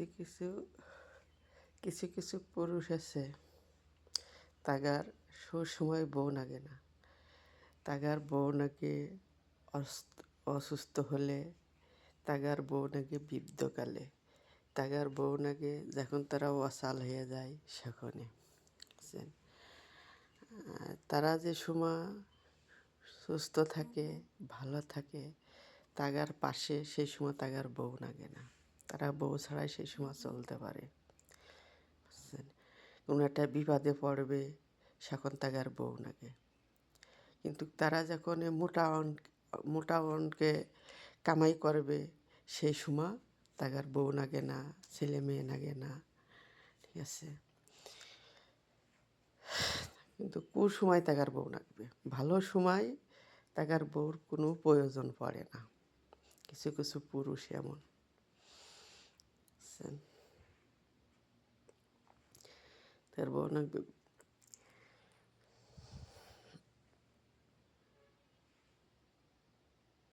কিছু কিছু কিছু কিছু পুরুষ আছে তাগার সবসময় বউ লাগে না। তাগার বউ নাকি অসুস্থ হলে, তাগার বউ নাকি বৃদ্ধকালে, তাগার বউ নাকি যখন তারা অসাল হয়ে যায় সেখানে। বুঝছেন? তারা যে সময় সুস্থ থাকে, ভালো থাকে, তাগার পাশে সেই সময় তাগার বউ লাগে না। তারা বউ ছাড়াই সেই সময় চলতে পারে। বুঝছেন? কোনো একটা বিপদে পড়বে, সেখন তাগার বউ লাগে। কিন্তু তারা যখন মোটা অঙ্কে কামাই করবে, সেই সময় তাগার বউ লাগে না, ছেলে মেয়ে লাগে না। ঠিক আছে? কিন্তু সময় তাগার বউ লাগবে, ভালো সময় তাগার বউর কোনো প্রয়োজন পড়ে না। কিছু কিছু পুরুষ এমন। বুঝছেন? তার বউ লাগবে